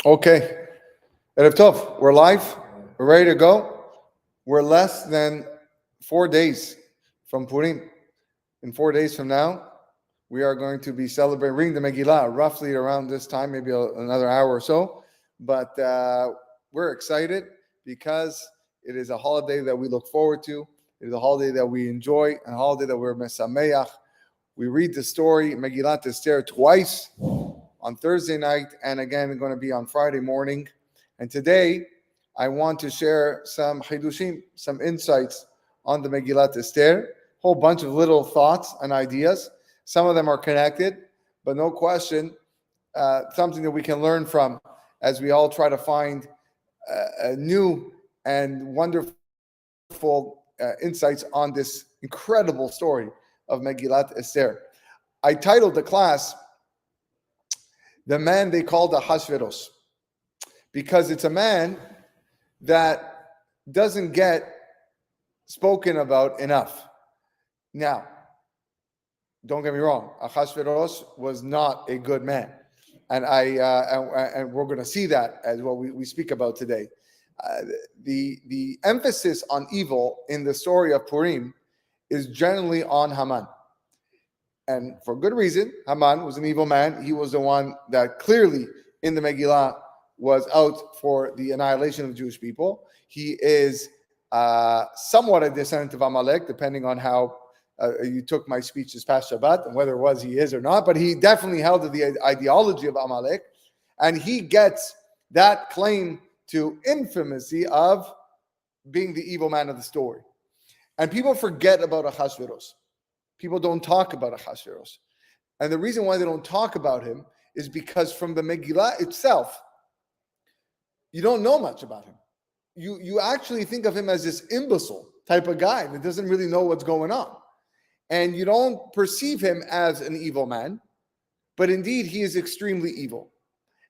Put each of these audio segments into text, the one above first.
Okay, Erev Tov, we're live. We're ready to go. We're less than 4 days from Purim. In 4 days from now, we are going to be celebrating the Megilat roughly around this time, maybe another hour or so. But we're excited because it is a holiday that we look forward to. It is a holiday that we enjoy, a holiday that we're mesameach. We read the story, Megilat Esther, twice on Thursday night and again going to be on Friday morning. And today, I want to share some chidushim, some insights on the Megilat Esther. A whole bunch of little thoughts and ideas. Some of them are connected, but no question, something that we can learn from as we all try to find new and wonderful insights on this incredible story of Megilat Esther. I titled the class, "The Man They Called Ahashverosh," because it's a man that doesn't get spoken about enough. Now, don't get me wrong, Ahashverosh was not a good man, and and we're going to see that as what we speak about today. The emphasis on evil in the story of Purim is generally on Haman, and for good reason. Haman was an evil man. He was the one that clearly in the Megillah was out for the annihilation of Jewish people. He is somewhat a descendant of Amalek, depending on how you took my speech this past Shabbat and whether it was he is or not, but he definitely held to the ideology of Amalek, and he gets that claim to infamy of being the evil man of the story. And people forget about Ahashverosh. People don't talk about Ahashverosh. And the reason why they don't talk about him is because from the Megillah itself, you don't know much about him. You actually think of him as this imbecile type of guy that doesn't really know what's going on. And you don't perceive him as an evil man, but indeed he is extremely evil.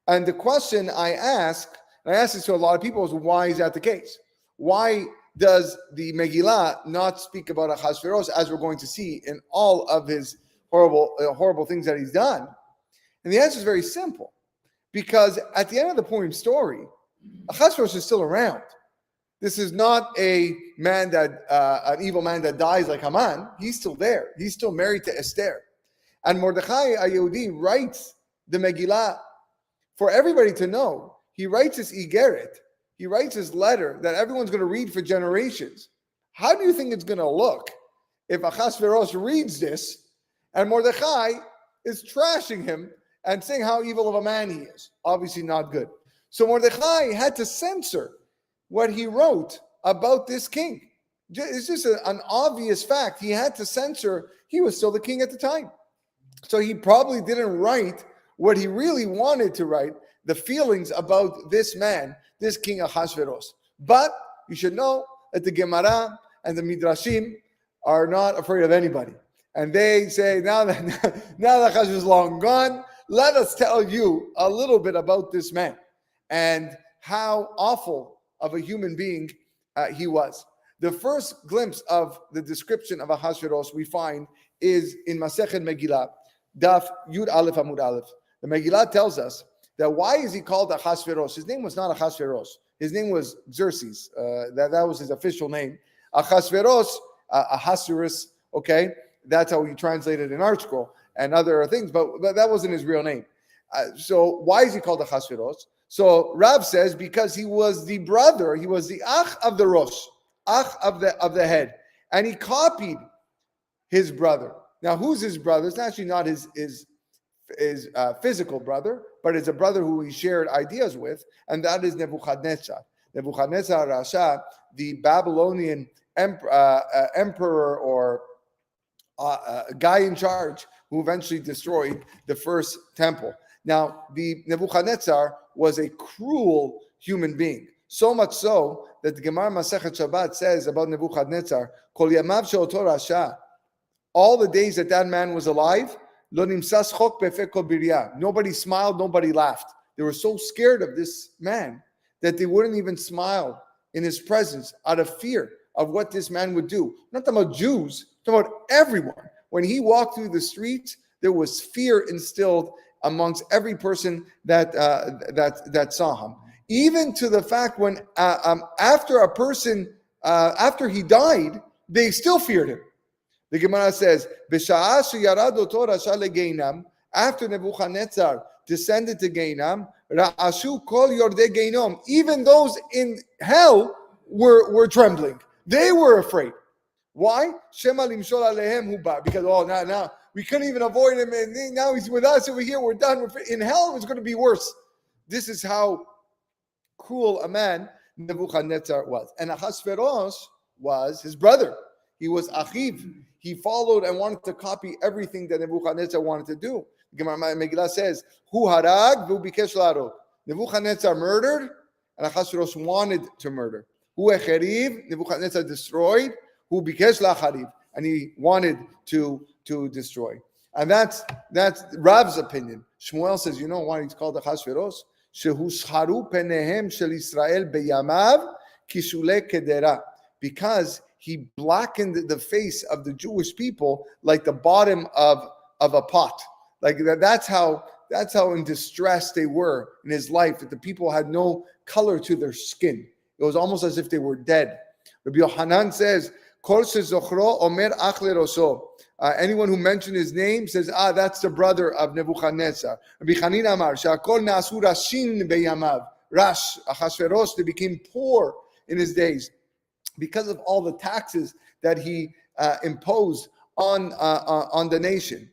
And the question I ask this to a lot of people, is why is that the case? Why does the Megillah not speak about Ahashverosh, as we're going to see in all of his horrible things that he's done? And the answer is very simple. Because at the end of the Purim story, Ahashverosh is still around. This is not a man an evil man that dies like Haman. He's still there. He's still married to Esther. And Mordechai, a Yehudi, writes the Megillah for everybody to know. He writes this Igeret. He writes this letter that everyone's going to read for generations. How do you think it's going to look if Ahashverosh reads this and Mordechai is trashing him and saying how evil of a man he is? Obviously not good. So Mordechai had to censor what he wrote about this king. It's just an obvious fact. He had to censor. He was still the king at the time. So he probably didn't write what he really wanted to write, the feelings about this man, this king Ahashverosh. But you should know that the Gemara and the Midrashim are not afraid of anybody. And they say, now that Ahashverosh is long gone, let us tell you a little bit about this man and how awful of a human being he was. The first glimpse of the description of Ahashverosh we find is in Masechet Megilat, Daf Yud Aleph Amud Aleph. The Megilat tells us that why is he called Ahashverosh? His name was not Ahashverosh. His name was Xerxes. That was his official name. Ahashverosh, Ahasuerus, okay? That's how he translated in Art Scroll and other things, but that wasn't his real name. So why is he called Ahashverosh? So Rav says because he was the brother, he was the Ach of the Rosh, Ach of the head. And he copied his brother. Now, who's his brother? It's actually not his physical brother, but it's a brother who he shared ideas with, and that is Nebuchadnezzar. Nebuchadnezzar Rasha, the Babylonian emperor or guy in charge who eventually destroyed the first temple. Now, the Nebuchadnezzar was a cruel human being, so much so that the Gemara Masechet Shabbat says about Nebuchadnezzar, Kol yamav she'oto rasha, all the days that man was alive, nobody smiled, nobody laughed. They were so scared of this man that they wouldn't even smile in his presence out of fear of what this man would do. Not talking about Jews, talking about everyone. When he walked through the streets, there was fear instilled amongst every person that saw him. Even to the fact when after a person after he died, they still feared him. The Gemara says, "B'sha'ah sheyarad oto rasha legeinam." After Nebuchadnezzar descended to Geinam, ra'ashu kol yordei Geinom. Even those in hell were trembling. They were afraid. Why? Shema limshol alehem huba. Because now we couldn't even avoid him, and now he's with us over here. We're done. In hell, it's going to be worse. This is how cruel a man Nebuchadnezzar was. And Ahashverosh was his brother. He was Achiv. He followed and wanted to copy everything that Nebuchadnezzar wanted to do. Megilat says, "Hu harag v'hu bikesh larog." Nebuchadnezzar murdered, and Ahashverosh wanted to murder. Hu echeriv, Nebuchadnezzar destroyed. Hu bikesh lachariv, and he wanted to destroy. And that's Rav's opinion. Shmuel says, you know why he's called Ahashverosh? Shehusharu penehem shel Yisrael beyamav kishule kedera, because he blackened the face of the Jewish people like the bottom of a pot. Like that's how in distress they were in his life, that the people had no color to their skin. It was almost as if they were dead. Rabbi Yohanan says, Kol shezochro omer ach lerosho. Anyone who mentioned his name says, that's the brother of Nebuchadnezzar. Rabbi Chanin Amar, Shakol nasu rashin beyamav. Rash, Ahashverosh, they became poor in his days because of all the taxes that he imposed on the nation.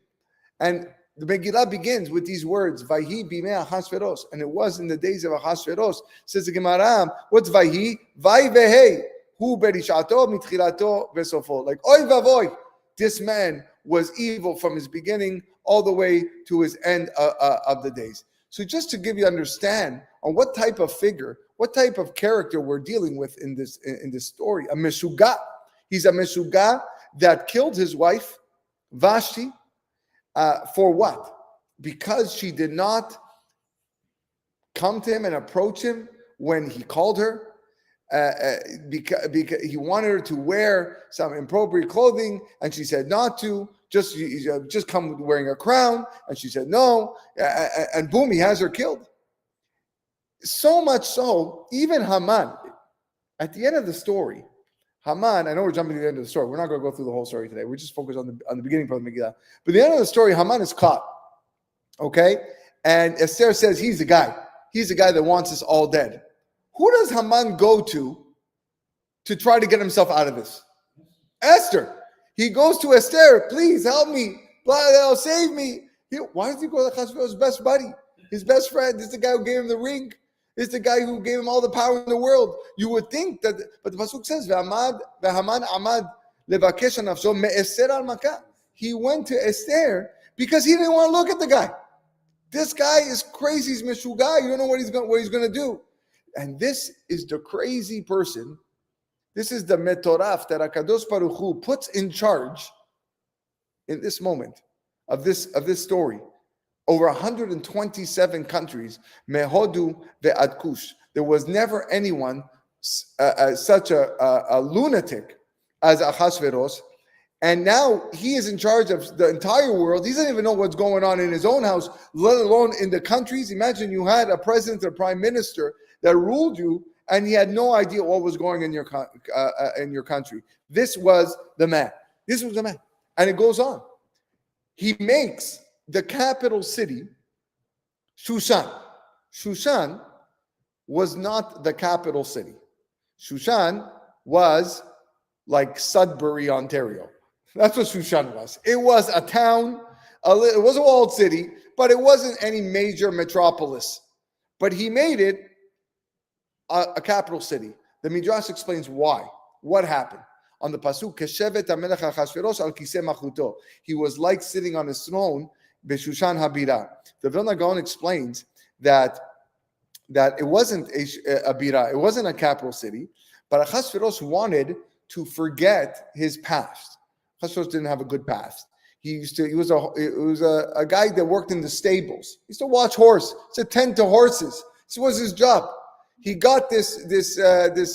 And the Megilat begins with these words, Vayhi bimei Ahashverosh. And it was in the days of Ahashverosh. Says the Gemara, what's Vayhi? Vay vehei. Hu berishato mitchilato vesofo. Like, oy vavoy. This man was evil from his beginning all the way to his end of the days. So just to give you understand on what type of figure, what type of character we're dealing with in this story. A meshuga. He's a meshuga that killed his wife, Vashti, for what? Because she did not come to him and approach him when he called her. Because he wanted her to wear some inappropriate clothing, and she said not to. Just come wearing a crown, and she said no. And boom, he has her killed. So much so, even Haman, at the end of the story, Haman, I know we're jumping to the end of the story. We're not going to go through the whole story today. We're just focused on the beginning part of the Megilat. But the end of the story, Haman is caught. Okay? And Esther says he's the guy. He's the guy that wants us all dead. Who does Haman go to try to get himself out of this? Esther. He goes to Esther, please help me. Save me. Why does he go to Ahashverosh's best buddy? His best friend. This is the guy who gave him the ring. This is the guy who gave him all the power in the world. You would think that, but the Pasuk says, Haman amad levakesh nafsho me'eser al makah. He went to Esther because he didn't want to look at the guy. This guy is crazy. He's meshuga. You don't know what he's going to do. And this is the crazy person. This is the metoraf that HaKadosh Baruch Hu puts in charge in this moment of this story. Over 127 countries, mehodu ve'ad kush. There was never anyone such a lunatic as Ahashverosh. And now he is in charge of the entire world. He doesn't even know what's going on in his own house, let alone in the countries. Imagine you had a president or prime minister that ruled you, and he had no idea what was going in your country. This was the man. This was the man. And it goes on. He makes the capital city Shushan. Shushan was not the capital city. Shushan was like Sudbury, Ontario. That's what Shushan was. It was a town. It was a walled city, but it wasn't any major metropolis. But he made it a capital city. The Midrash explains why. What happened? On the pasuk, Keshevet HaMelech Ahashverosh al kiseh machuto. He was like sitting on his throne, Beshushan Habira. The Vilna Gaon explains that it wasn't a bira, it wasn't a capital city, but Ahashverosh wanted to forget his past. Ahashverosh didn't have a good past. He was a guy that worked in the stables. He used to watch horse. He used to tend to horses. This was his job. He got this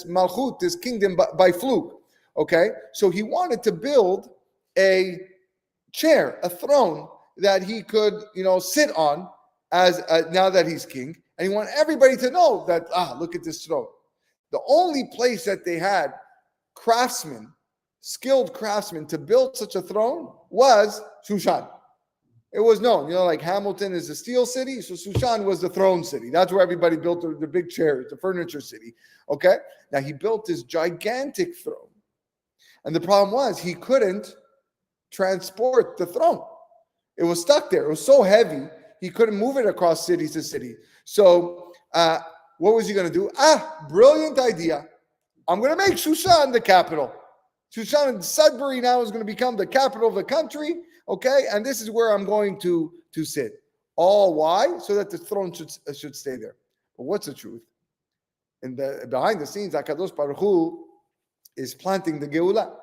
malchut, this kingdom by fluke. Okay, so he wanted to build a chair, a throne that he could, sit on as now that he's king, and he wanted everybody to know that look at this throne. The only place that they had craftsmen, skilled craftsmen, to build such a throne was Shushan. It was known, like Hamilton is the steel city, so Shushan was the throne city. That's where everybody built the big chairs, the furniture city. Okay, now he built this gigantic throne, and the problem was he couldn't transport the throne. It was stuck there. It was so heavy he couldn't move it across city to city. So what was he going to do? Brilliant idea. I'm going to make Shushan the capital. Shushan and Sudbury now is going to become the capital of the country. Okay, and this is where I'm going to sit. All why? So that the throne should stay there. But what's the truth? Behind the scenes, HaKadosh Baruch Hu is planting the Geulah.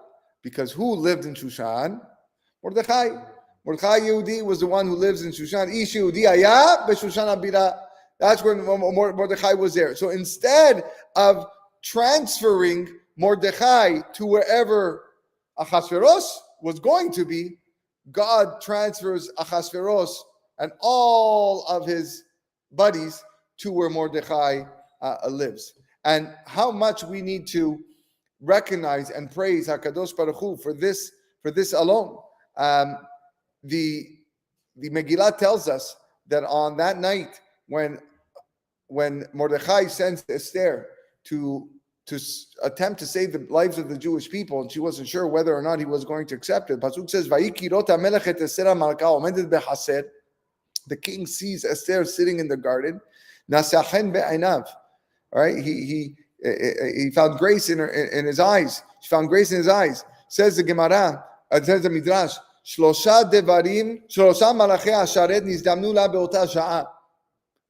Because who lived in Shushan? Mordechai. Mordechai Yehudi was the one who lives in Shushan. Ish Yehudi Haya beShushan Abira. That's where Mordechai was there. So instead of transferring Mordechai to wherever Ahashverosh was going to be, God transfers Ahashverosh and all of his buddies to where Mordechai lives. And how much we need to recognize and praise HaKadosh Baruch Hu for this alone. The Megilat tells us that on that night when Mordechai sends Esther to attempt to save the lives of the Jewish people, and she wasn't sure whether or not he was going to accept it. Pasuk says, the king sees Esther sitting in the garden. All right, he found grace in his eyes. She found grace in his eyes. Says the Gemara, says the Midrash,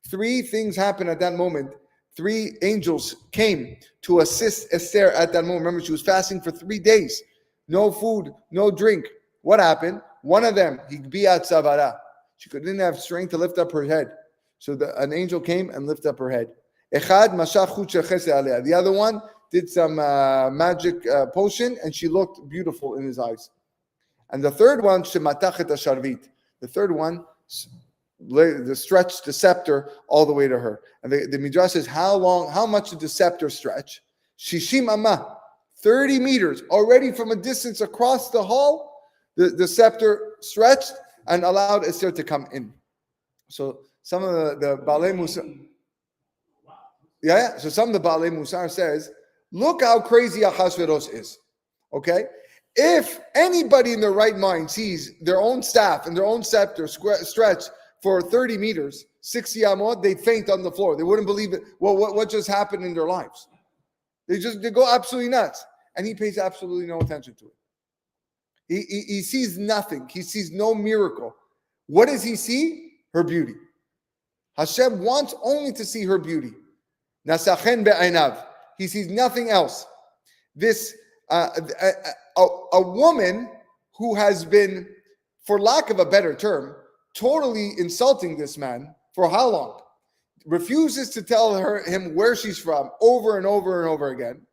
three things happened at that moment. Three angels came to assist Esther at that moment. Remember, she was fasting for 3 days. No food, no drink. What happened? One of them, she didn't have strength to lift up her head. So an angel came and lifted up her head. The other one did some magic potion, and she looked beautiful in his eyes. And the third one, the third one stretched the scepter all the way to her. And the Midrash says, how much did the scepter stretch? Shishim Amma, 30 meters, already from a distance across the hall, the scepter stretched and allowed Esther to come in. So some of the Baalei Musar, so some of the Baalei Musar says, look how crazy Ahashverosh is. Okay? If anybody in their right mind sees their own staff and their own scepter stretched for 30 meters, 60 amot, they'd faint on the floor. They wouldn't believe it. Well, what just happened in their lives? They go absolutely nuts. And he pays absolutely no attention to it. He sees nothing. He sees no miracle. What does he see? Her beauty. Hashem wants only to see her beauty. Nasachen be'einav. He sees nothing else. This a woman who has been, for lack of a better term, totally insulting this man for how long? Refuses to tell him where she's from over and over and over again.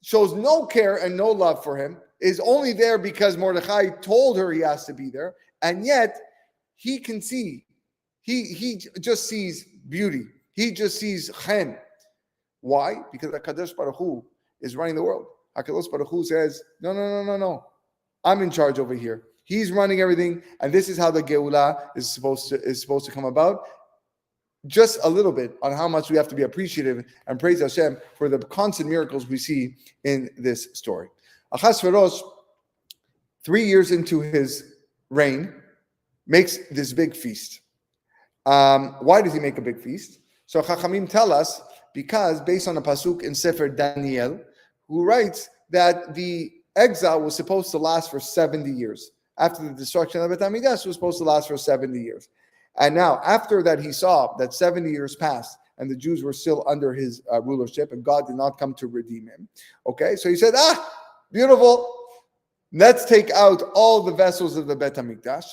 Shows no care and no love for him. Is only there because Mordechai told her he has to be there. And yet, he can see. He just sees beauty. He just sees chen. Why? Because HaKadosh Baruch Hu is running the world. HaKadosh Baruch Hu says, no. I'm in charge over here. He's running everything, and this is how the Geulah is supposed to come about. Just a little bit on how much we have to be appreciative and praise Hashem for the constant miracles we see in this story. Ahashverosh, 3 years into his reign, makes this big feast. Why does he make a big feast? So Chachamim tell us, because based on a pasuk in Sefer Daniel, who writes that the exile was supposed to last for 70 years. After the destruction of the Bet HaMikdash, it was supposed to last for 70 years. And now, after that, he saw that 70 years passed and the Jews were still under his rulership and God did not come to redeem him. Okay, so he said, beautiful. Let's take out all the vessels of the Bet HaMikdash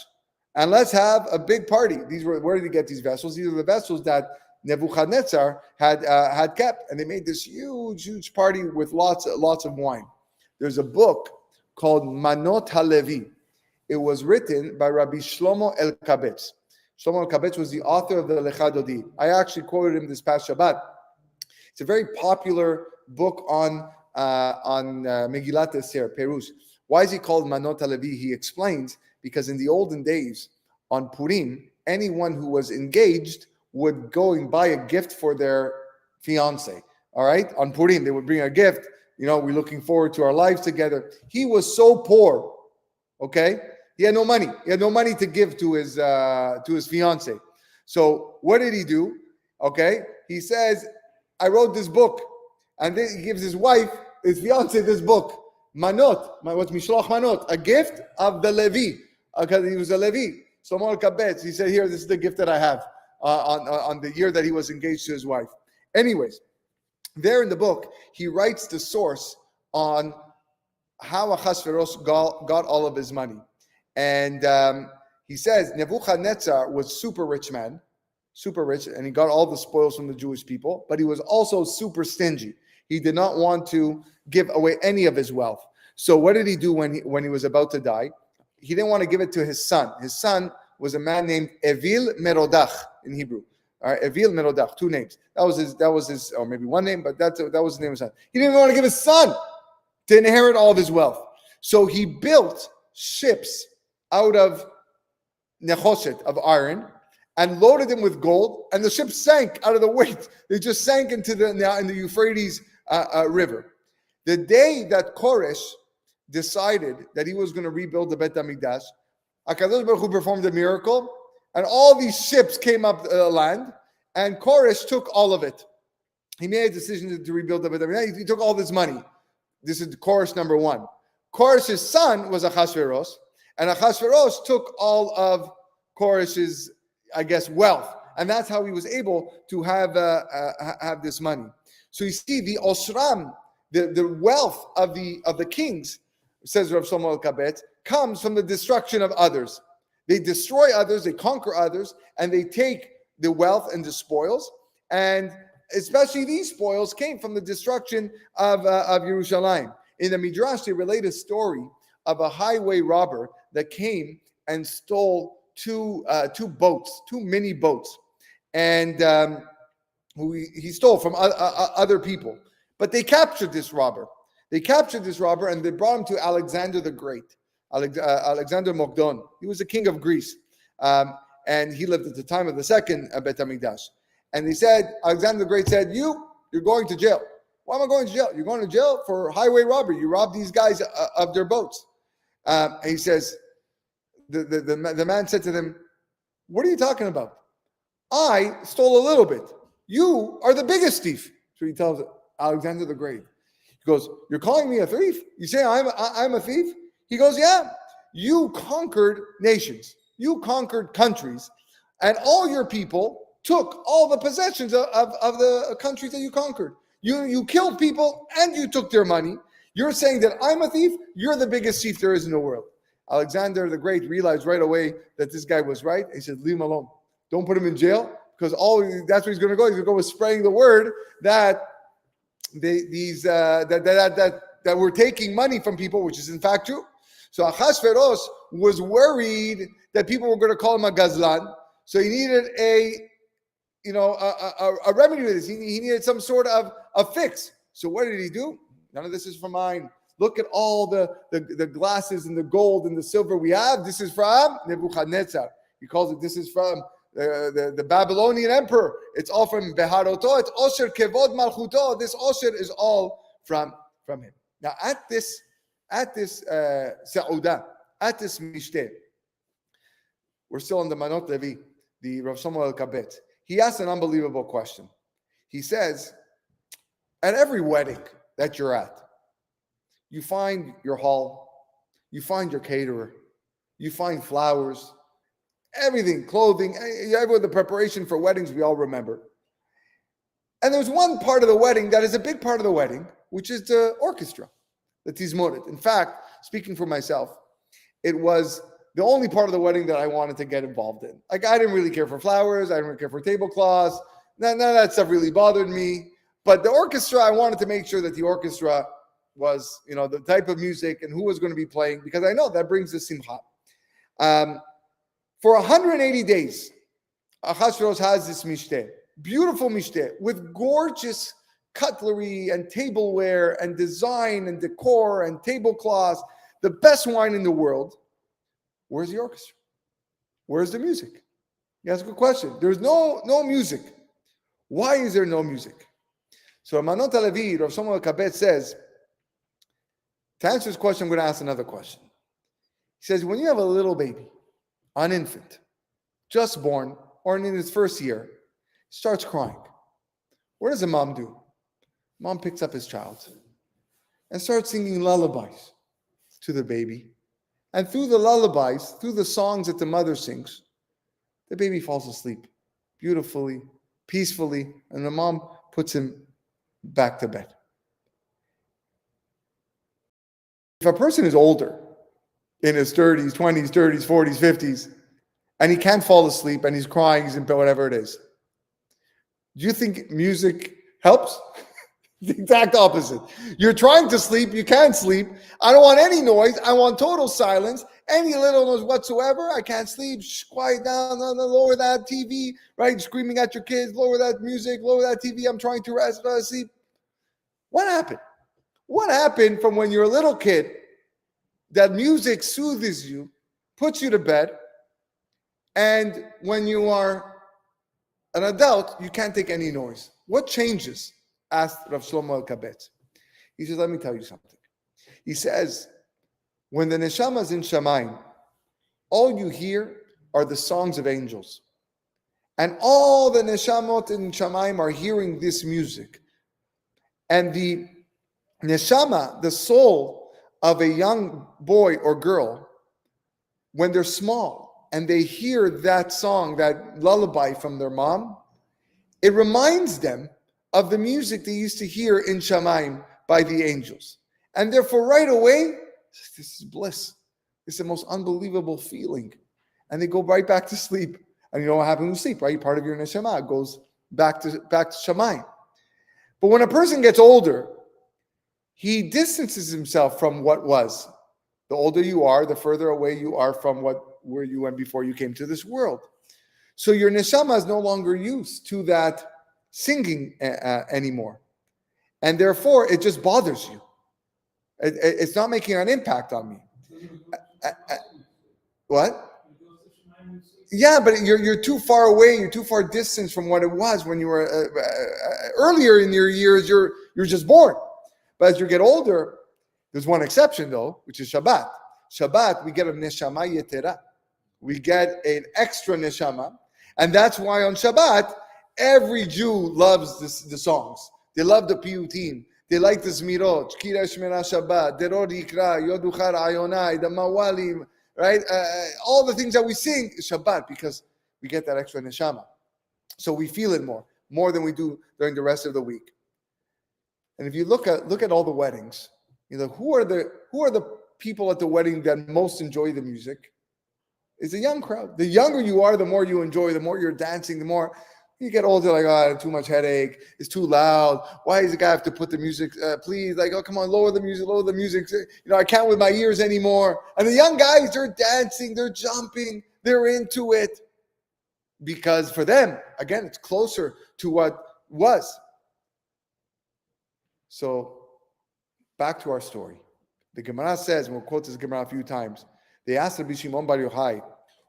and let's have a big party. Where did he get these vessels? These are the vessels that Nebuchadnezzar had kept, and they made this huge party with lots of wine. There's a book called Manot HaLevi. It was written by Rabbi Shlomo Elkabetz. Shlomo Kabetz was the author of the Lecha Dodi. I actually quoted him this past Shabbat. It's a very popular book on Megilat Esther, Perush. Why is he called Manot HaLevi? He explains, because in the olden days, on Purim, anyone who was engaged would go and buy a gift for their fiance. All right? On Purim, they would bring a gift. We're looking forward to our lives together. He was so poor, okay? He had no money. He had no money to give to his fiance. So what did he do? Okay? He says, I wrote this book. And then he gives his wife, his fiance, this book. Manot. What's Mishloch Manot? A gift of the Levi. Because he was a Levi. Shlomo Kabetz, he said, here, this is the gift that I have on the year that he was engaged to his wife. Anyways, there in the book, he writes the source on how Ahashverosh got all of his money. And he says, Nebuchadnezzar was super rich man, super rich, and he got all the spoils from the Jewish people, but he was also super stingy. He did not want to give away any of his wealth. So what did he do when he was about to die? He didn't want to give it to his son. His son was a man named Evil Merodach in Hebrew. All right, Evil Merodach, 2 names. That was his, or maybe 1 name, but that was the name of his son. He didn't even want to give his son to inherit all of his wealth. So he built ships out of nechoshet, of iron, and loaded them with gold, and the ships sank out of the weight. They just sank into in the Euphrates river. The day that Koresh decided that he was going to rebuild the Bet HaMikdash, HaKadosh Baruch Hu performed a miracle, and all these ships came up land, and Koresh took all of it. He made a decision to rebuild the Bet HaMikdash. He took all this money. This is Koresh number 1. Koresh's son was Ahashverosh, and Ahashverosh took all of Koresh's, I guess, wealth, and that's how he was able to have this money. So you see, the osram, the wealth of the kings, says Rav Shlomo Kabetz, comes from the destruction of others. They destroy others, they conquer others, and they take the wealth and the spoils. And especially these spoils came from the destruction of Yerushalayim. In the Midrash, they relate a story of a highway robber that came and stole two mini boats, and he stole from other people. But they captured this robber. And they brought him to Alexander the Great, Alexander Mogdon. He was the king of Greece, and he lived at the time of the second Bet HaMikdash. And they said, Alexander the Great said, you're going to jail. Why am I going to jail? You're going to jail for highway robbery. You robbed these guys of their boats. And he says, the man said to them, what are you talking about? I stole a little bit. You are the biggest thief. So he tells Alexander the Great. He goes, you're calling me a thief? You say I'm a thief? He goes, yeah. You conquered nations. You conquered countries. And all your people took all the possessions of the countries that you conquered. You killed people and you took their money. You're saying that I'm a thief? You're the biggest thief there is in the world. Alexander the Great realized right away that this guy was right. He said, leave him alone. Don't put him in jail, because that's where he's going to go. He's going to go with spreading the word that that we're taking money from people, which is in fact true. So Ahashverosh was worried that people were going to call him a gazlan. So he needed a remedy with this. He needed some sort of a fix. So what did he do? None of this is from mine. Look at all the glasses and the gold and the silver we have. This is from Nebuchadnezzar. He calls it, this is from the Babylonian emperor. It's all from Beharoto. It's Osher Kevod Malchuto. This Osher is all from him. Now at this Sa'udah, at this Mishteh, we're still on the Manot Levi, the Rav Shlomo Kabetz. He asks an unbelievable question. He says, at every wedding that you're at, you find your hall, you find your caterer, you find flowers, everything, clothing, the preparation for weddings we all remember. And there's one part of the wedding that is a big part of the wedding, which is the orchestra, the tizmoret. In fact, speaking for myself, it was the only part of the wedding that I wanted to get involved in. Like, I didn't really care for flowers, I didn't really care for tablecloths, none of that stuff really bothered me. But the orchestra, I wanted to make sure that the orchestra was, the type of music and who was going to be playing, because I know that brings the simcha. For 180 days, Ahashverosh has this mishteh, beautiful mishteh, with gorgeous cutlery and tableware and design and decor and tablecloths, the best wine in the world. Where's the orchestra? Where's the music? You ask a good question. There's no music. Why is there no music? So Manot HaLevi, Rav Shlomo Kabet says, to answer this question, I'm going to ask another question. He says, when you have a little baby, an infant, just born, or in his first year, starts crying, what does a mom do? Mom picks up his child and starts singing lullabies to the baby. And through the lullabies, through the songs that the mother sings, the baby falls asleep beautifully, peacefully, and the mom puts him back to bed. If a person is older, in his 30s, 20s, 30s, 40s, 50s, and he can't fall asleep and he's crying, he's in bed, whatever it is, do you think music helps? The exact opposite. You're trying to sleep, you can't sleep. I don't want any noise. I want total silence. Any little noise whatsoever, I can't sleep. Shh, quiet down, lower that TV, right? Screaming at your kids, lower that music, lower that TV. I'm trying to rest, sleep. What happened? What happened from when you're a little kid that music soothes you, puts you to bed, and when you are an adult, you can't take any noise? What changes? Asked Rav Shlomo Kabet. He says, let me tell you something. He says, when the neshama is in Shamayim, all you hear are the songs of angels. And all the neshamot in Shamayim are hearing this music. And the neshama, the soul of a young boy or girl, when they're small and they hear that song, that lullaby from their mom, it reminds them of the music they used to hear in Shamayim by the angels. And therefore, right away, this is bliss. It's the most unbelievable feeling. And they go right back to sleep. And you know what happens when you sleep, right? Part of your neshama goes back to Shamayim. But when a person gets older, he distances himself from what was. The older you are, the further away you are from where you went before you came to this world. So your neshama is no longer used to that singing anymore. And therefore, it just bothers you. It's not making an impact on me. What? Yeah, but you're too far away. You're too far distance from what it was when you were earlier in your years. You're just born. But as you get older, there's one exception though, which is Shabbat. Shabbat, we get a neshama yetera. We get an extra neshama. And that's why on Shabbat, every Jew loves the songs. They love the piyutim. They like the zmirot. Shkira shmena Shabbat, deror yikra, yoduchar ayonai, the mawalim, right? All the things that we sing is Shabbat because we get that extra neshama. So we feel it more than we do during the rest of the week. And if you look at all the weddings, you know, who are the people at the wedding that most enjoy the music? It's a young crowd. The younger you are, the more you enjoy, the more you're dancing, the more you get older, like, oh, too much headache. It's too loud. Why does the guy have to put the music? Please, like, oh, come on, lower the music. You know, I can't with my ears anymore. And the young guys, they're dancing, they're jumping, they're into it. Because for them, again, it's closer to what was. So, back to our story. The Gemara says, and we'll quote this Gemara a few times, they asked Rabbi Shimon Bar Yochai,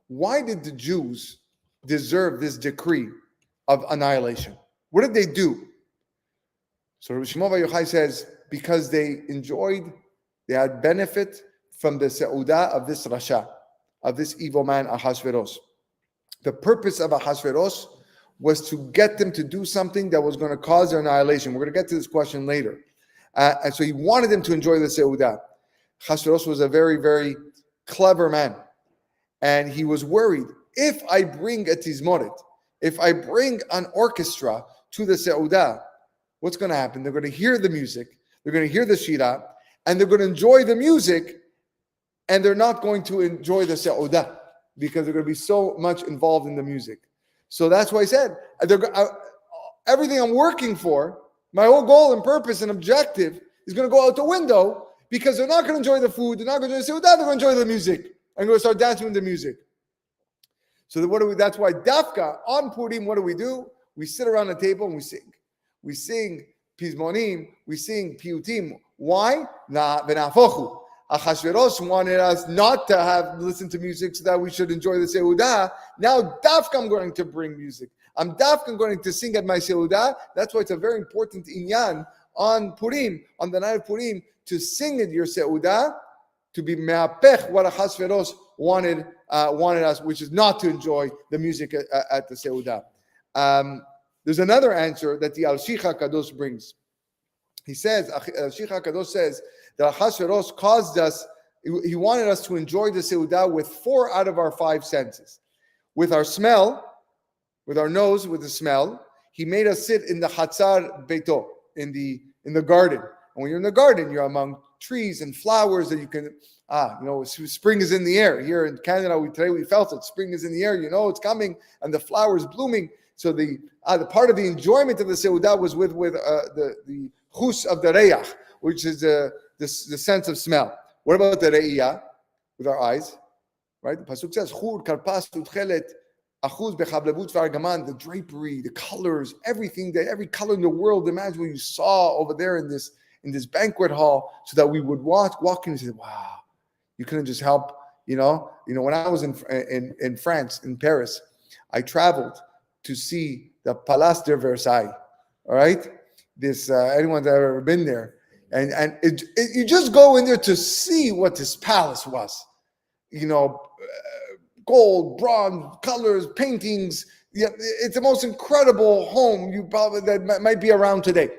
why did the Jews deserve this decree of annihilation? What did they do? So Rabbi Shimon Bar Yochai says, because they had benefit from the Seudah of this Rasha, of this evil man Ahashverosh. The purpose of Ahashverosh was to get them to do something that was going to cause their annihilation. We're going to get to this question later. And so he wanted them to enjoy the Seudah. Ahashverosh was a very, very clever man. And he was worried, if I bring a tizmoret, if I bring an orchestra to the Seudah, what's going to happen? They're going to hear the music, they're going to hear the shira, and they're going to enjoy the music, and they're not going to enjoy the Seudah because they're going to be so much involved in the music. So that's why I said, everything I'm working for, my whole goal and purpose and objective is going to go out the window because they're not going to enjoy the food, they're not going to enjoy the Seudah, they're going to enjoy the music. I'm going to start dancing with the music. So that's why Dafka on Purim, what do? We sit around the table and we sing. We sing Pizmonim, we sing Piyutim. Why? V'nafochu. Ahashverosh wanted us not to listen to music so that we should enjoy the Seudah. Now Dafka I'm going to bring music. I'm Dafka going to sing at my Seudah. That's why it's a very important inyan on Purim, on the night of Purim, to sing at your Seudah, to be me'apech what Ahashverosh wanted us, which is not to enjoy the music at the Seudah. There's another answer that the Al-Shich HaKadosh brings. He says, Al-Shich HaKadosh says that Ahashverosh caused us, he wanted us to enjoy the Seudah with 4 out of our 5 senses. With our smell, with our nose, with the smell, he made us sit in the Hatzar Beito, in the garden. And when you're in the garden, you're among trees and flowers that you can, spring is in the air. Here in Canada, today we felt it. Spring is in the air. You know it's coming, and the flowers blooming. So the part of the enjoyment of the Seudah was with the chus of the reyach, which is the sense of smell. What about the re'iyah, with our eyes? Right? The pasuk says, "Chur karpas utchelet achuz bechavlevut v'argaman." The drapery, the colors, everything, every color in the world. Imagine what you saw over there in this banquet hall, so that we would walk in and say, "Wow, you couldn't just help." When I was in France, in Paris, I traveled to see the Palace de Versailles. All right, this anyone that ever been there, and you just go in there to see what this palace was. Gold, bronze, colors, paintings. Yeah, it's the most incredible home that might be around today.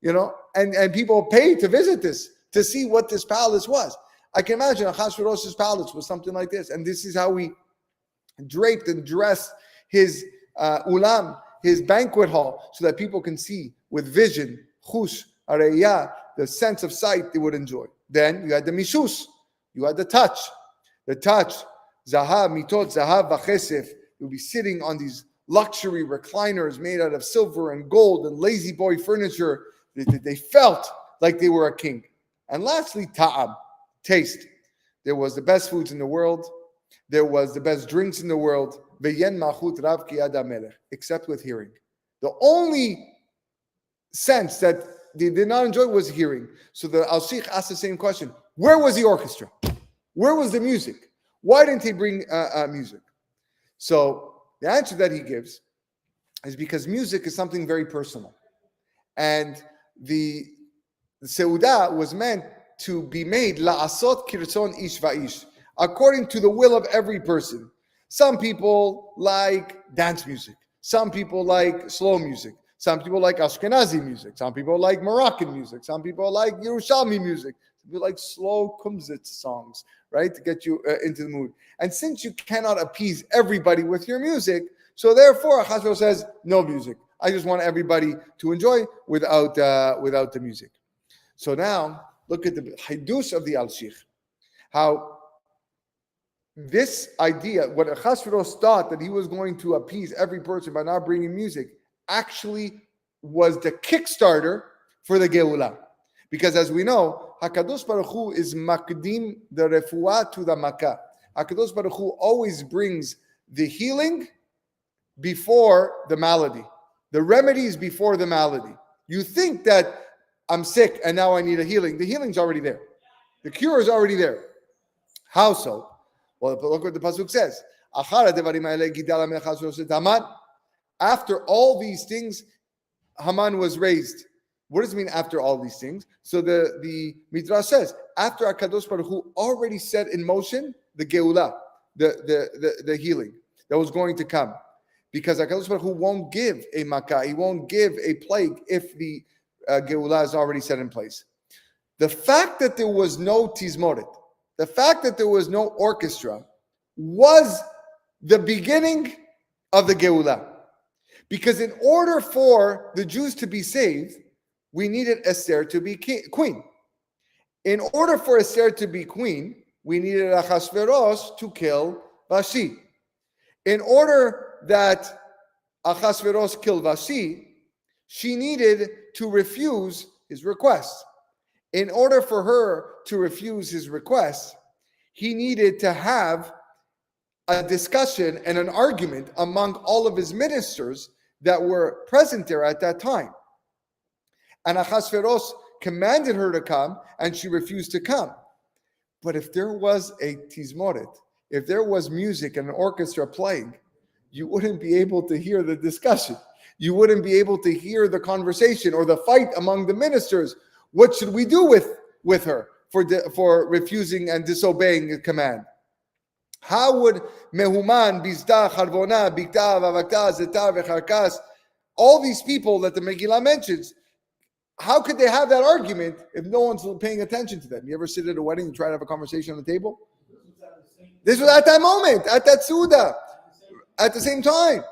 And people pay to visit this, to see what this palace was. I can imagine Ahashverosh's palace was something like this, and this is how he draped and dressed his ulam, his banquet hall, so that people can see with vision, chush, areyah, the sense of sight they would enjoy. Then you had the mishus, you had the touch, zahav, mitot, zahav, v'chesef. You'll be sitting on these luxury recliners made out of silver and gold and lazy boy furniture. They felt like they were a king. And lastly, ta'am, taste. There was the best foods in the world. There was the best drinks in the world. Except with hearing. The only sense that they did not enjoy was hearing. So the Al-Shich asked the same question. Where was the orchestra? Where was the music? Why didn't he bring music? So the answer that he gives is because music is something very personal. And the Seudah was meant to be made la'asot kirtzon ish va'ish, according to the will of every person. Some people like dance music. Some people like slow music. Some people like Ashkenazi music. Some people like Moroccan music. Some people like Yerushalmi music. Some people like slow kumzitz songs, right, to get you into the mood. And since you cannot appease everybody with your music, so therefore Ahashverosh says no music. I just want everybody to enjoy without the music. So now look at the Hidush of the Al-Shich. How this idea, what Ahashverosh thought that he was going to appease every person by not bringing music, actually was the Kickstarter for the Geulah. Because as we know, HaKadosh Baruch Hu is makdim the refuah to the makkah. HaKadosh Baruch Hu always brings the healing before the malady. The remedies before the malady. You think that I'm sick and now I need a healing. The healing's already there. The cure is already there. How so? Well, look what the pasuk says. After all these things, Haman was raised. What does it mean after all these things? So the Midrash says, after HaKadosh Baruch Hu already set in motion the Geulah, the healing that was going to come. Because HaKadosh Baruch Hu won't give a makkah, he won't give a plague if the Geulah is already set in place. The fact that there was no tizmoret, the fact that there was no orchestra, was the beginning of the Geulah. Because in order for the Jews to be saved, we needed Esther to be queen. In order for Esther to be queen, we needed Ahashverosh to kill Vashti. In order that Ahashverosh killed Vashti, she needed to refuse his request. In order for her to refuse his request, he needed to have a discussion and an argument among all of his ministers that were present there at that time. And Ahashverosh commanded her to come, and she refused to come. But if there was a tizmoret, if there was music and an orchestra playing, you wouldn't be able to hear the discussion. You wouldn't be able to hear the conversation or the fight among the ministers. What should we do with her for refusing and disobeying the command? How would Mehuman, Bizda, Harvona, Bikta, Vavakta, Zeta, Vecharkas, all these people that the Megilat mentions, how could they have that argument if no one's paying attention to them? You ever sit at a wedding and try to have a conversation on the table? This was at that moment, at that Suda, at the same time.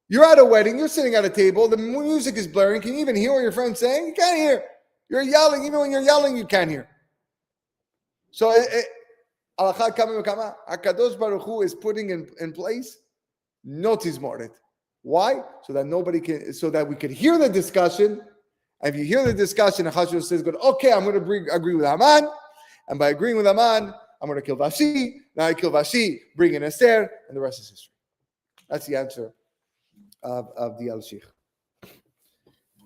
You're at a wedding, you're sitting at a table, the music is blaring. Can you even hear what your friend's saying? You can't hear. You're yelling. Even when you're yelling, you can't hear. So, HaKadosh Baruch Hu is putting in place no tizmoret. Why? So that we could hear the discussion. And if you hear the discussion, Ahashverosh says, okay, I'm going to agree with Haman. And by agreeing with Haman, I'm going to kill Vashti. Now I kill Vashti, bring in Esther, and the rest is history. That's the answer of the Al-Sheikh.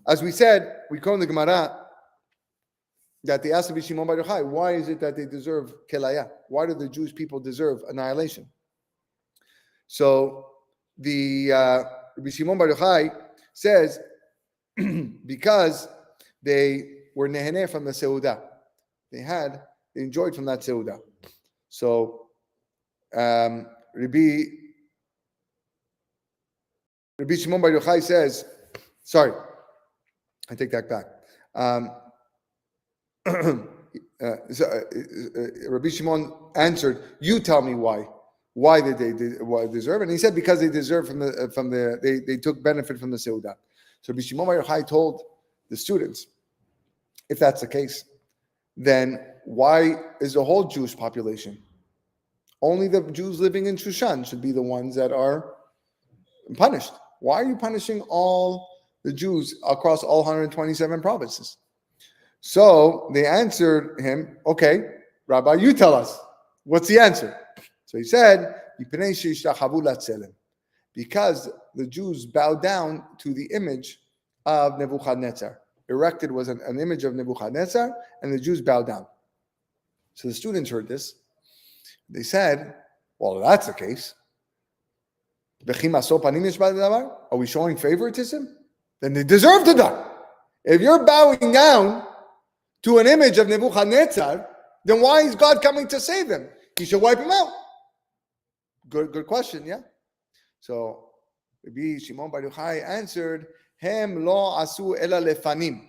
As we said, we call in the Gemara that they asked Rabbi Shimon Bar Yochai, why is it that they deserve kelaya? Why do the Jewish people deserve annihilation? So the Rabbi Shimon Bar Yochai says, because they were neheneh from the seudah. They enjoyed from that seudah. So Rabbi Shimon Bar Yochai says, sorry, I take that back. Rabbi Shimon answered, "You tell me why. Why did they deserve?" And he said, "Because they deserve they took benefit from the seudah." So Rabbi Shimon Bar Yochai told the students, if that's the case, then why is the whole Jewish population? Only the Jews living in Shushan should be the ones that are punished. Why are you punishing all the Jews across all 127 provinces? So they answered him, okay, Rabbi, you tell us. What's the answer? So he said, because the Jews bowed down to the image of Nebuchadnezzar. Erected was an image of Nebuchadnezzar, and the Jews bowed down. So the students heard this. They said, well, if that's the case, are we showing favoritism? Then they deserve to die. If you're bowing down to an image of Nebuchadnezzar, then why is God coming to save them? He should wipe them out. Good question, yeah? So Rabbi Shimon Bar Yochai answered, Hem lo asu ela lefanim.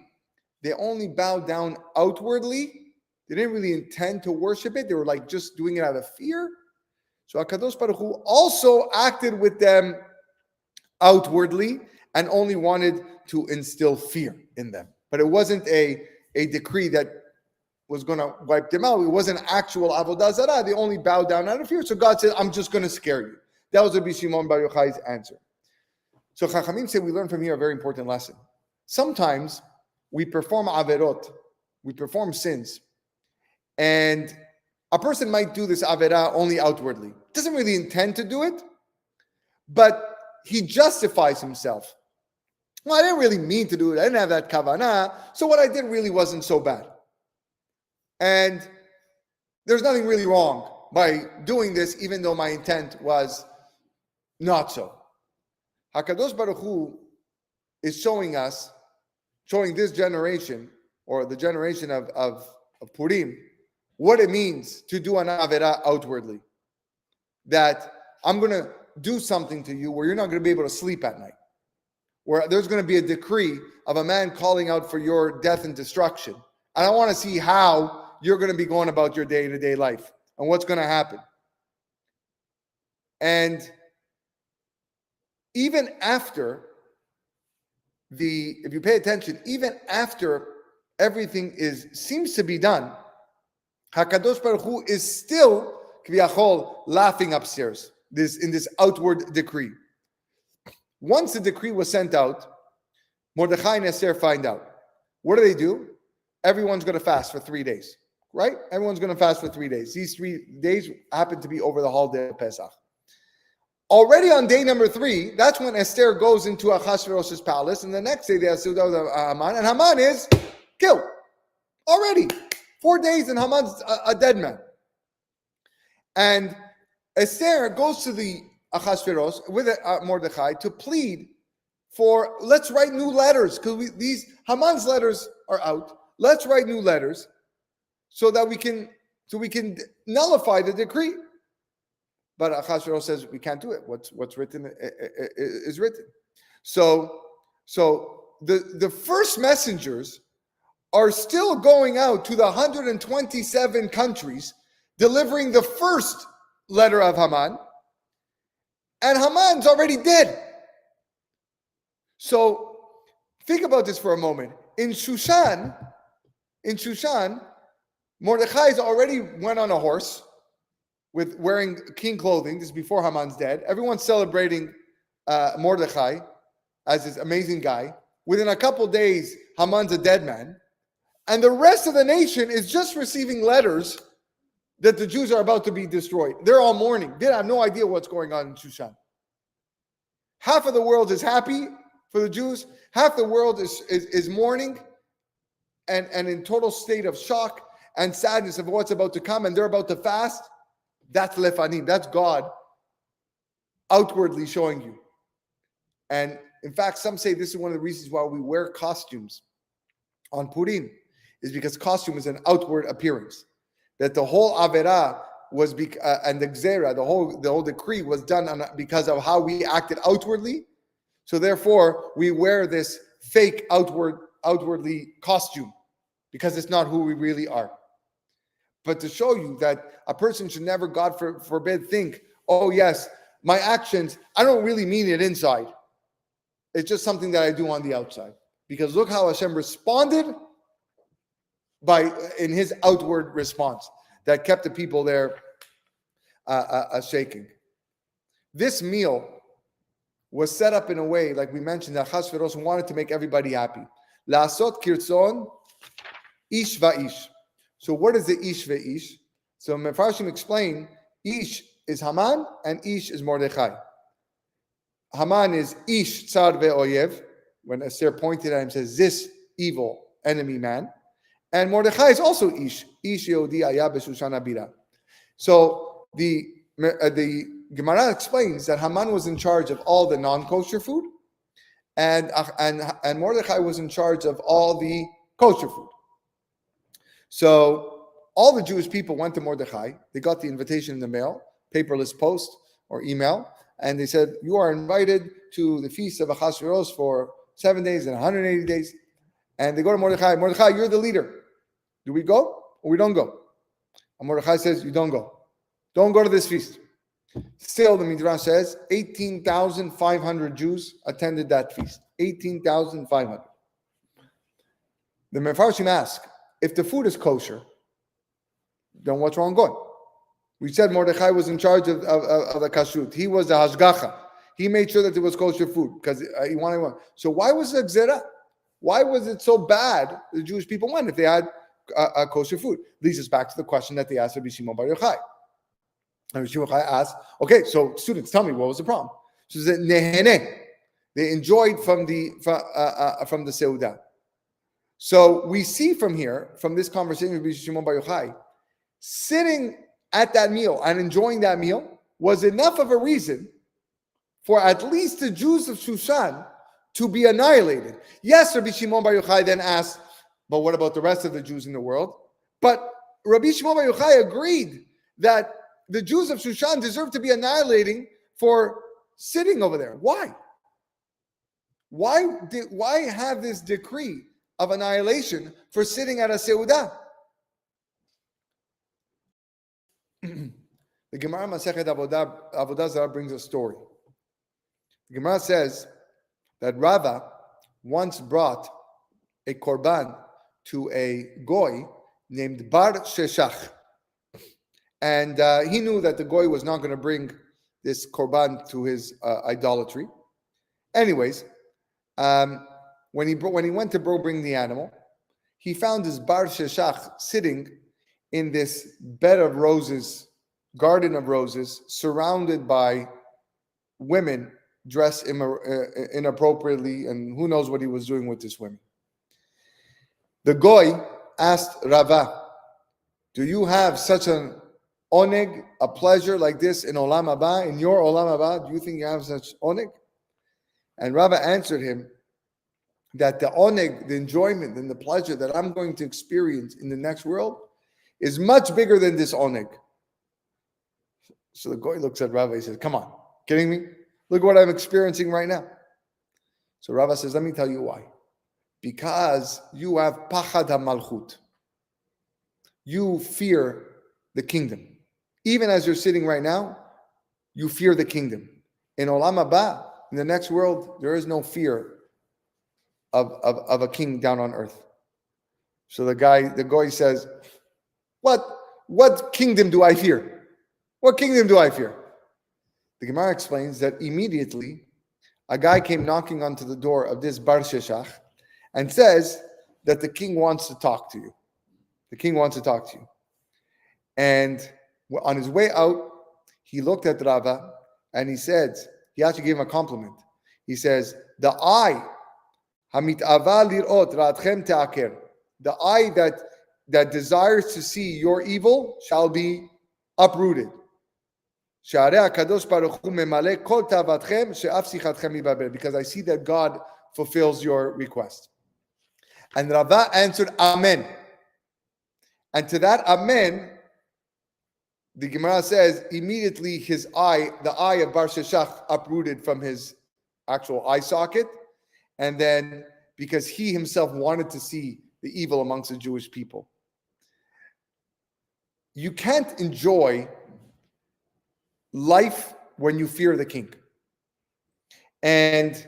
They only bowed down outwardly. They didn't really intend to worship it. They were like just doing it out of fear. So HaKadosh Baruch Hu also acted with them outwardly and only wanted to instill fear in them. But it wasn't a decree that was going to wipe them out. It wasn't actual avodah zarah. They only bowed down out of fear. So God said, I'm just going to scare you. That was Rabbi Shimon Bar Yochai's answer. So Chachamim say we learn from here a very important lesson. Sometimes we perform averot, we perform sins, and a person might do this averah only outwardly. Doesn't really intend to do it, but he justifies himself. Well, I didn't really mean to do it. I didn't have that kavanah, so what I did really wasn't so bad. And there's nothing really wrong by doing this, even though my intent was not so. HaKadosh Baruch Hu is showing this generation, or the generation of Purim, what it means to do an averah outwardly. That I'm going to do something to you where you're not going to be able to sleep at night. Where there's going to be a decree of a man calling out for your death and destruction. And I want to see how you're going to be going about your day-to-day life and what's going to happen. And even after if you pay attention, even after everything seems to be done, HaKadosh Baruch Hu is still k'viachol laughing upstairs in this outward decree. Once the decree was sent out, Mordechai and Esther find out. What do? Everyone's going to fast for 3 days. right? Everyone's going to fast for 3 days. These 3 days happen to be over the holiday of Pesach. Already on day number 3, that's when Esther goes into Ahashverosh's palace, and the next day they have Suda with Haman, and Haman is killed. Already. 4 days and Haman's a dead man. And Esther goes to the Ahashverosh with Mordechai to plead for, let's write new letters, because these Haman's letters are out. Let's write new letters so that we can nullify the decree. But Ahashverosh says we can't do it. What's written is written. So the first messengers are still going out to the 127 countries, delivering the first letter of Haman, and Haman's already dead. So think about this for a moment. In Shushan, Mordechai already went on a horse with wearing king clothing. This is before Haman's dead. Everyone's celebrating Mordechai as this amazing guy. Within a couple days, Haman's a dead man. And the rest of the nation is just receiving letters that the Jews are about to be destroyed. They're all mourning. They have no idea what's going on in Shushan. Half of the world is happy for the Jews. Half the world is mourning and in total state of shock and sadness of what's about to come, and they're about to fast. That's lefanim. That's God outwardly showing you. And in fact, some say this is one of the reasons why we wear costumes on Purim, is because costume is an outward appearance. That the whole Averah was and the Gzera, the whole decree was done because of how we acted outwardly. So therefore, we wear this fake outwardly costume because it's not who we really are. But to show you that a person should never, God forbid, think, oh yes, my actions, I don't really mean it inside. It's just something that I do on the outside. Because look how Hashem responded in his outward response that kept the people there shaking. This meal was set up in a way, like we mentioned, that Ahashverosh wanted to make everybody happy. La'asot kirtzon ish va'ish. So what is the ish ve'ish? So Mefarshim explain, ish is Haman and ish is Mordechai. Haman is ish tsar ve'oyev. When Esther pointed at him, says, this evil enemy man. And Mordechai is also ish Yehudi aya b'Shushan Abira. So the Gemara explains that Haman was in charge of all the non-kosher food, and Mordechai was in charge of all the kosher food. So all the Jewish people went to Mordechai. They got the invitation in the mail, paperless post or email, and they said, you are invited to the feast of Ahashverosh for 7 days and 180 days. And they go to Mordechai. Mordechai, you're the leader. Do we go or we don't go? And Mordechai says, you don't go. Don't go to this feast. Still, the Midrash says 18,500 Jews attended that feast. 18,500. The Mefarshim ask, if the food is kosher, then what's wrong going? We said Mordechai was in charge of the kashrut. He was the hashgacha. He made sure that there was kosher food because he wanted one. So why was it gzera? Why was it so bad the Jewish people went if they had kosher food? Leads us back to the question that they asked Rabbi Shimon Bar Yochai. And Rabbi Shimon Bar Yochai asked, okay, so students, tell me, what was the problem? So they said, nehene. They enjoyed from the seudah. So we see from here, from this conversation with Rabbi Shimon Bar Yochai, sitting at that meal and enjoying that meal was enough of a reason for at least the Jews of Shushan to be annihilated. Yes, Rabbi Shimon Bar Yochai then asked, but what about the rest of the Jews in the world? But Rabbi Shimon Bar Yochai agreed that the Jews of Shushan deserve to be annihilating for sitting over there. Why? Why have this decree of annihilation for sitting at a seudah? The Gemara Masechet Avodah Zarah brings a story. The Gemara says that Rava once brought a korban to a goy named Bar Sheshach. And he knew that the goy was not going to bring this korban to his idolatry. Anyways, when he went to bring the animal, he found this Bar Sheshach sitting in this bed of roses, garden of roses, surrounded by women dressed inappropriately, and who knows what he was doing with these women. The goy asked Rava, do you have such an oneg, a pleasure like this in Olam Haba, in your Olam Haba? Do you think you have such oneg? And Rava answered him that the oneg, the enjoyment and the pleasure that I'm going to experience in the next world is much bigger than this oneg. So the goy looks at Rava, he says, come on, kidding me? Look what I'm experiencing right now. So Rava says, let me tell you why. Because you have pachad ha-malchut. You fear the kingdom. Even as you're sitting right now, you fear the kingdom. In Olam Haba, in the next world, there is no fear of a king down on earth. So the goy says, what kingdom do I fear? What kingdom do I fear? The Gemara explains that immediately a guy came knocking onto the door of this Bar Sheshach and says that the king wants to talk to you. The king wants to talk to you. And on his way out, he looked at Rava and he said, he actually gave him a compliment. He says, the eye, hamit'ava lirot ra'atchem te'aker, the eye that desires to see your evil shall be uprooted. Because I see that God fulfills your request. And Rava answered, Amen. And to that Amen, the Gemara says, immediately his eye, the eye of Bar Sheshach, uprooted from his actual eye socket. And then, because he himself wanted to see the evil amongst the Jewish people. You can't enjoy life when you fear the king. And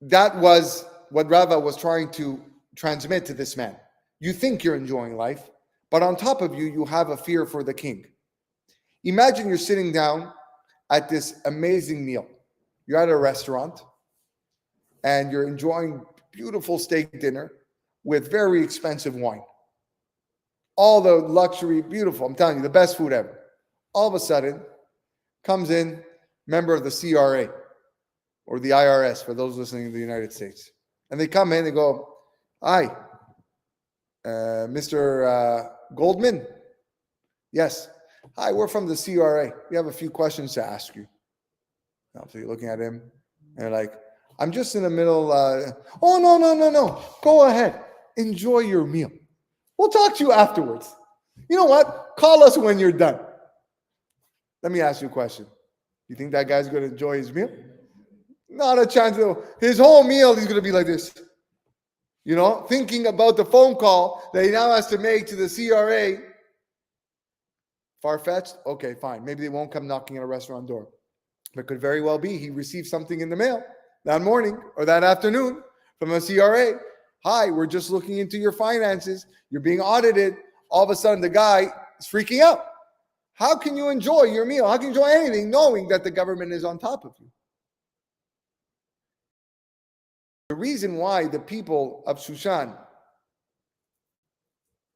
that was what Rava was trying to transmit to this man. You think you're enjoying life, but on top of you, you have a fear for the king. Imagine you're sitting down at this amazing meal. You're at a restaurant and you're enjoying beautiful steak dinner with very expensive wine. All the luxury, beautiful, I'm telling you, the best food ever. All of a sudden, comes in member of the CRA or the IRS for those listening in the United States. And they come in and go, hi, Mr. Goldman? Yes. Hi, we're from the CRA. We have a few questions to ask you. So you're looking at him and you're like, I'm just in the middle. Oh, no. Go ahead. Enjoy your meal. We'll talk to you afterwards. You know what? Call us when you're done. Let me ask you a question. You think that guy's going to enjoy his meal? Not a chance. His whole meal, he's going to be like this. You know, thinking about the phone call that he now has to make to the CRA. Far-fetched? Okay, fine. Maybe they won't come knocking at a restaurant door. But it could very well be he received something in the mail that morning or that afternoon from a CRA. Hi, we're just looking into your finances. You're being audited. All of a sudden, the guy is freaking out. How can you enjoy your meal? How can you enjoy anything knowing that the government is on top of you? The reason why the people of Shushan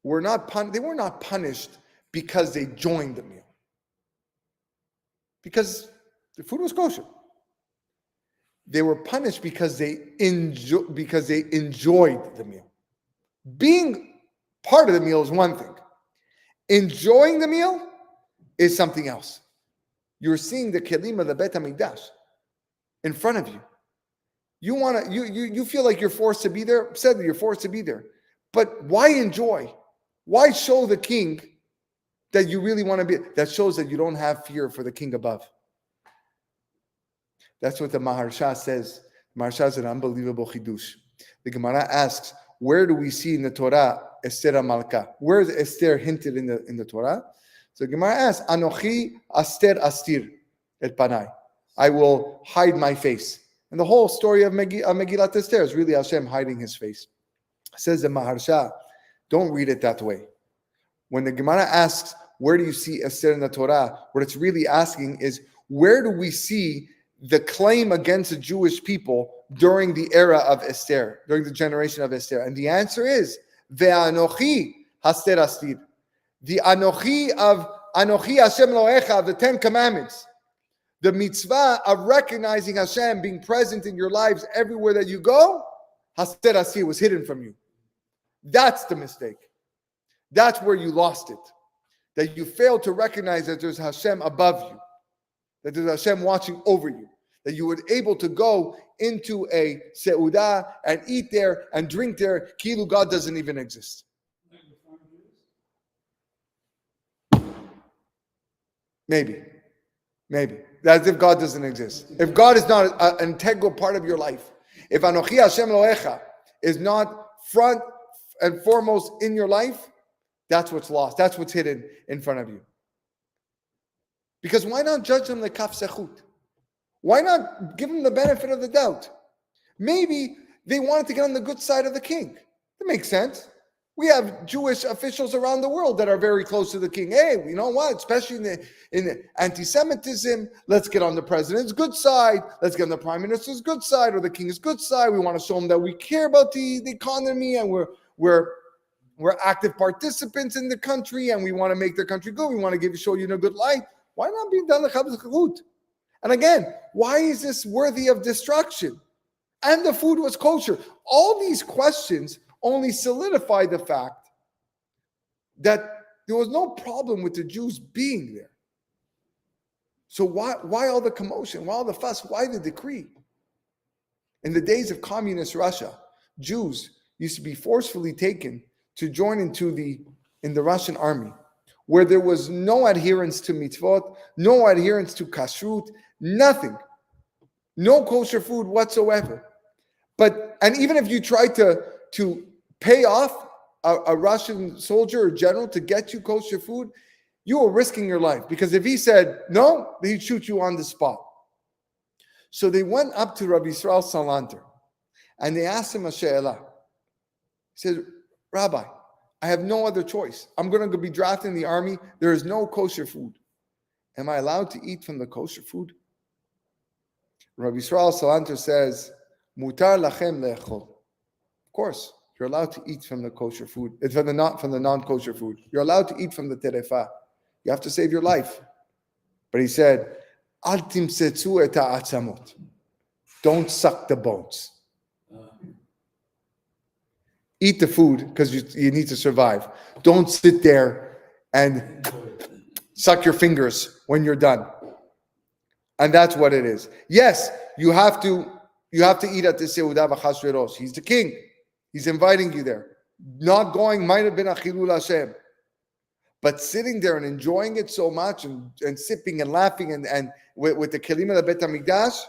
were not punished because they joined the meal. Because the food was kosher. They were punished because they enjoyed the meal. Being part of the meal is one thing. Enjoying the meal is something else. You're seeing the kelim of the Beit HaMikdash in front of you. You feel like you're forced to be there. Said that you're forced to be there. But why enjoy? Why show the king that you really want to be? That shows that you don't have fear for the king above. That's what the Maharsha says. Maharsha is an unbelievable chidush. The Gemara asks, where do we see in the Torah Esther Malka? Where is Esther hinted in the Torah? So the Gemara asks, Anochi Aster Astir et Panai. I will hide my face. And the whole story of Megilat Esther is really Hashem hiding his face. Says the Maharsha, don't read it that way. When the Gemara asks, where do you see Esther in the Torah? What it's really asking is, where do we see the claim against the Jewish people during the era of Esther, during the generation of Esther? And the answer is, Ve'anochi haster astir. the Anochi Hashem Loecha, the 10 Commandments, the mitzvah of recognizing Hashem, being present in your lives everywhere that you go, Haster Asi was hidden from you. That's the mistake. That's where you lost it. That you failed to recognize that there's Hashem above you, that there's Hashem watching over you, that you were able to go into a seudah and eat there and drink there, kilu God doesn't even exist. Maybe. As if God doesn't exist. If God is not an integral part of your life, if Anochi Hashem Loecha is not front and foremost in your life, that's what's lost. That's what's hidden in front of you. Because why not judge them like kaf sechut? Why not give them the benefit of the doubt? Maybe they wanted to get on the good side of the king. That makes sense. We have Jewish officials around the world that are very close to the king. Hey, you know what? Especially in the anti-Semitism, let's get on the president's good side. Let's get on the prime minister's good side or the king's good side. We want to show them that we care about the economy and we're active participants in the country and we want to make the country good. We want to show you in a good light. Why not be done l'chabzchut? And again, why is this worthy of destruction? And the food was kosher. All these questions only solidify the fact that there was no problem with the Jews being there. So why all the commotion? Why all the fuss? Why the decree? In the days of communist Russia, Jews used to be forcefully taken to join in the Russian army, where there was no adherence to mitzvot, no adherence to kashrut, nothing, no kosher food whatsoever. And even if you tried to pay off a Russian soldier or general to get you kosher food, you were risking your life, because if he said no, he'd shoot you on the spot. So they went up to Rabbi Yisrael Salanter and they asked him a she'elah. He said, Rabbi, I have no other choice. I'm going to be drafted in the army. There is no kosher food. Am I allowed to eat from the kosher food? Rabbi Yisrael Salanter says, Mutar lachem le'echol. Of course, you're allowed to eat from the kosher food. It's from the non-kosher food. You're allowed to eat from the terefa. You have to save your life. But he said, Al timsetzu et ha'atzamot. Don't suck the bones. Eat the food because you need to survive. Don't sit there and suck your fingers when you're done. And that's what it is. Yes, you have to eat at the seudah of Ahashverosh. He's the king. He's inviting you there. Not going might have been a chilul Hashem. But sitting there and enjoying it so much and sipping and laughing and with the kelim of the Bet HaMikdash,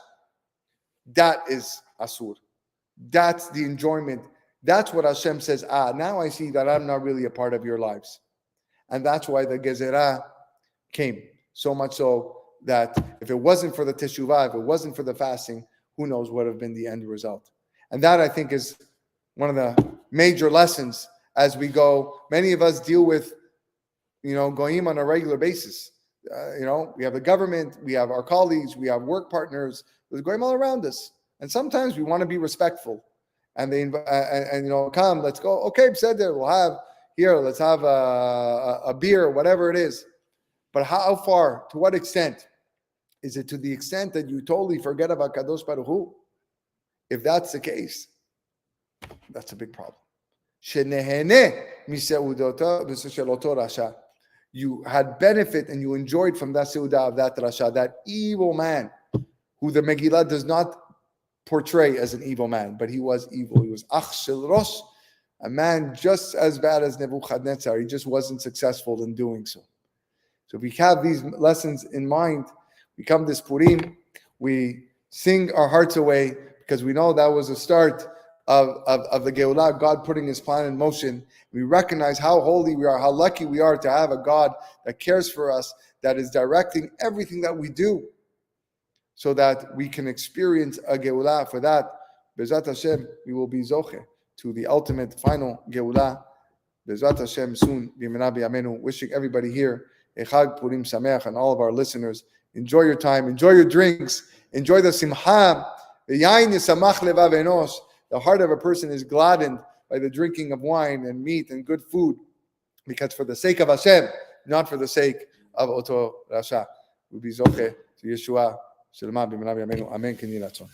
that is asur. That's the enjoyment. That's what Hashem says, now I see that I'm not really a part of your lives. And that's why the Gezerah came. So much so that if it wasn't for the teshuvah, if it wasn't for the fasting, who knows what would have been the end result. And that, I think, is one of the major lessons as we go. Many of us deal with, goyim on a regular basis. We have the government, we have our colleagues, we have work partners. There's goyim all around us. And sometimes we want to be respectful. And they come, let's go. Okay, said there, let's have a beer, whatever it is. But how far, to what extent? Is it to the extent that you totally forget about Kadosh Baruch Hu? If that's the case, that's a big problem. You had benefit and you enjoyed from that seudah of that rasha, that evil man, who the Megilat does not portray as an evil man, but he was evil. He was Ahashverosh, a man just as bad as Nebuchadnezzar. He just wasn't successful in doing so. So if we have these lessons in mind, we come this Purim, we sing our hearts away because we know that was the start of the Geulah, God putting his plan in motion. We recognize how holy we are, how lucky we are to have a God that cares for us, that is directing everything that we do, so that we can experience a Geulah. For that, Bezrat Hashem, we will be Zoche to the ultimate final Geulah. Bezrat Hashem soon, B'mena b'yameinu. Wishing everybody here a Chag Purim Sameach, and all of our listeners. Enjoy your time, enjoy your drinks, enjoy the Simcha. V'yayin yisamach levav enosh. The heart of a person is gladdened by the drinking of wine and meat and good food. because for the sake of Hashem, not for the sake of Oto Rasha. We'll be Zoche to Yeshua. Shalom, B'Menav Yameinu. Amen. Ken Yiratzon.